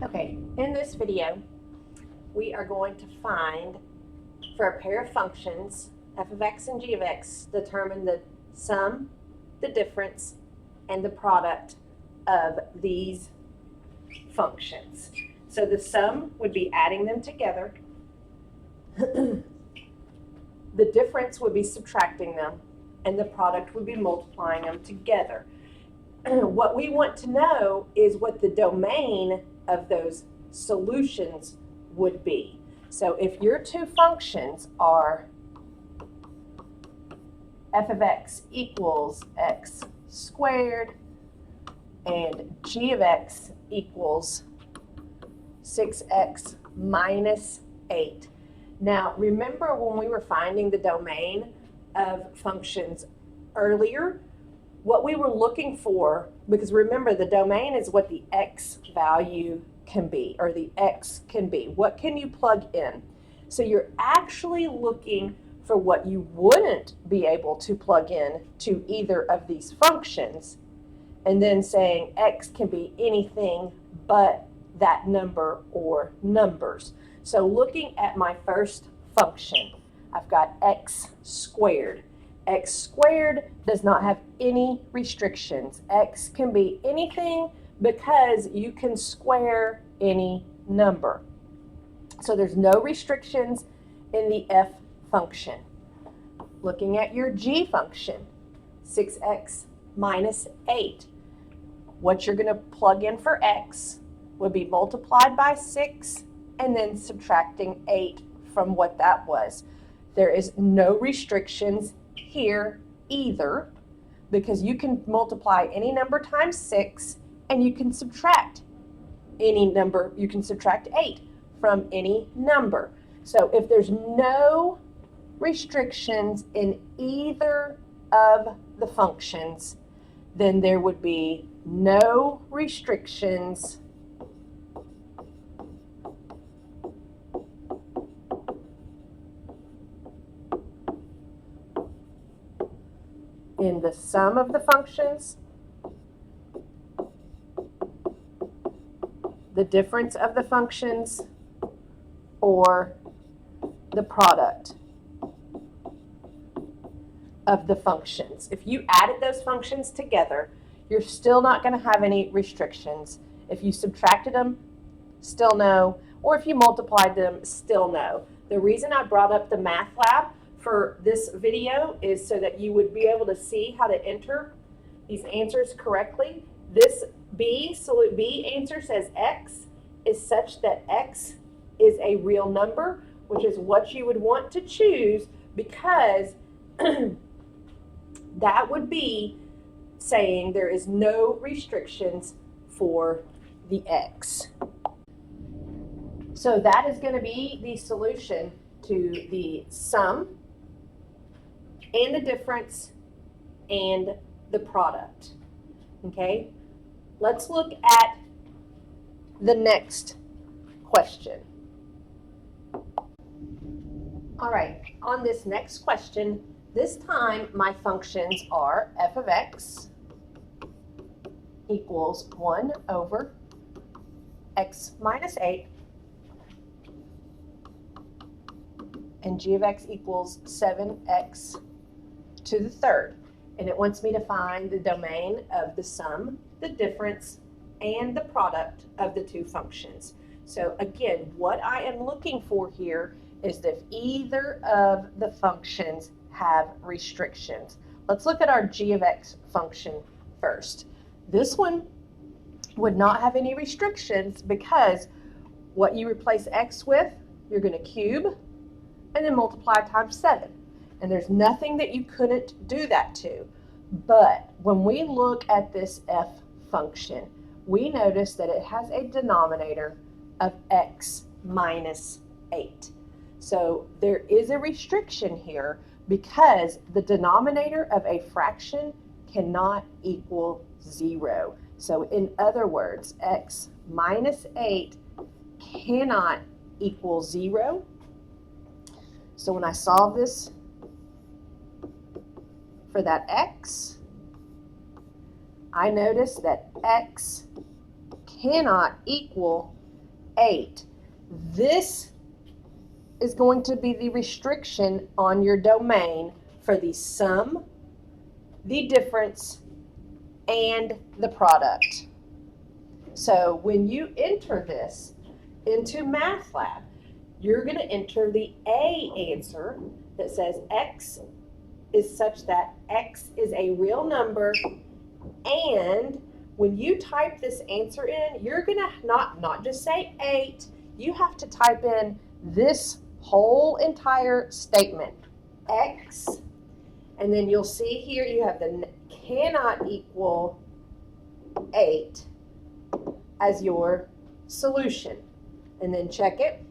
Okay, in this video, we are going to find, for a pair of functions, f of x and g of x, determine the sum, the difference, and the product of these functions. So the sum would be adding them together. The difference would be subtracting them, and the product would be multiplying them together. What we want to know is what the domain of those solutions would be. So if your two functions are f of x equals x squared and g of x equals 6x minus 8. Now remember when we were finding the domain of functions earlier, what we were looking for, because remember the domain is what the x value can be, or the x can be. What can you plug in? So you're actually looking for what you wouldn't be able to plug in to either of these functions, and then saying x can be anything but that number or numbers. So looking at my first function, I've got x squared. X squared does not have any restrictions. X can be anything because you can square any number. So there's no restrictions in the f function. Looking at your g function, 6x minus 8. What you're going to plug in for x would be multiplied by 6 and then subtracting 8 from what that was. There is no restrictions here either, because you can multiply any number times 6 and you can subtract any number, you can subtract 8 from any number. So if there's no restrictions in either of the functions, then there would be no restrictions in the sum of the functions, the difference of the functions, or the product of the functions. If you added those functions together, you're still not going to have any restrictions. If you subtracted them, still no. Or if you multiplied them, still no. The reason I brought up the math lab for this video is so that you would be able to see how to enter these answers correctly. This B answer says x is such that x is a real number, which is what you would want to choose, because that would be saying there is no restrictions for the x. So that is going to be the solution to the sum and the difference and the product. Okay, let's look at the next question. All right, on this next question, this time my functions are f of x equals 1 over x minus 8 and g of x equals 7x to the third. And it wants me to find the domain of the sum, the difference, and the product of the two functions. So again, what I am looking for here is if either of the functions have restrictions. Let's look at our g of x function first. This one would not have any restrictions because what you replace x with, you're going to cube and then multiply times 7. And there's nothing that you couldn't do that to. But when we look at this f function, we notice that it has a denominator of x minus 8. So there is a restriction here because the denominator of a fraction cannot equal 0. So in other words, x minus 8 cannot equal 0. So when I solve this for that x, I notice that x cannot equal 8. This is going to be the restriction on your domain for the sum, the difference, and the product. So when you enter this into MATLAB, you're going to enter the A answer that says X is such that X is a real number, and when you type this answer in, you're going to not just say 8, you have to type in this whole entire statement, X, and then you'll see here you have the cannot equal 8 as your solution. And then check it.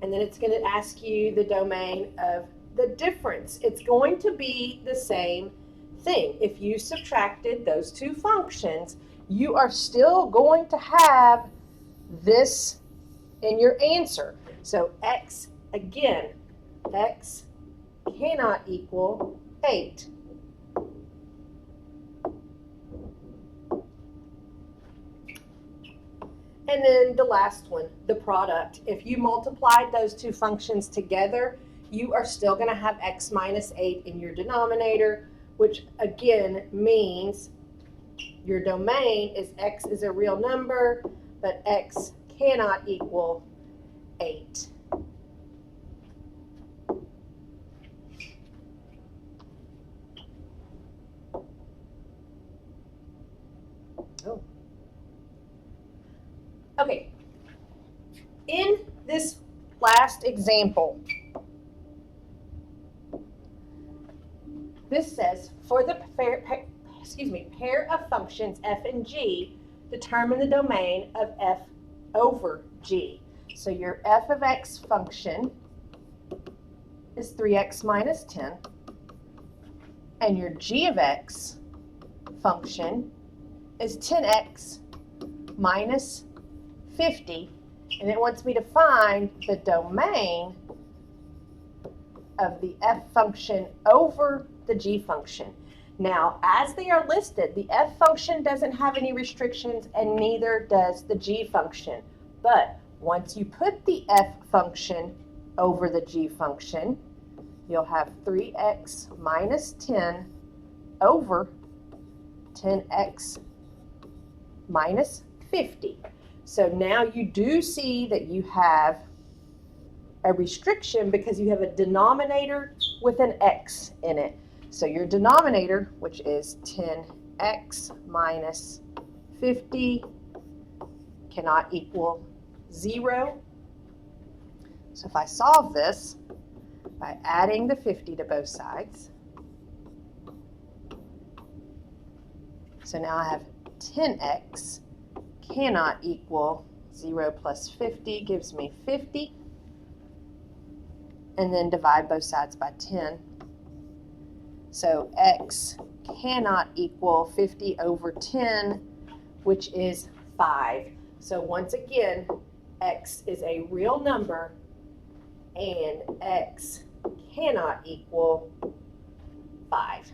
And then it's going to ask you the domain of the difference. It's going to be the same thing. If you subtracted those two functions, you are still going to have this in your answer. So X, again, X cannot equal 8. And then the last one, the product. If you multiplied those two functions together, you are still going to have X minus 8 in your denominator, which again means your domain is X is a real number, but X cannot equal 8. Oh. Okay, in this last example, this says for the pair of functions f and g, determine the domain of f over g. So your f of x function is 3x minus 10, and your g of x function is 10x minus 50, and it wants me to find the domain of the f function over the g function. Now, as they are listed, the f function doesn't have any restrictions and neither does the g function. But once you put the f function over the g function, you'll have 3x minus 10 over 10x minus 50. So now you do see that you have a restriction because you have a denominator with an x in it. So your denominator, which is 10x minus 50, cannot equal 0. So if I solve this by adding the 50 to both sides, so now I have 10x cannot equal 0 plus 50 gives me 50, and then divide both sides by 10. So x cannot equal 50 over 10, which is 5. So once again, x is a real number and x cannot equal 5.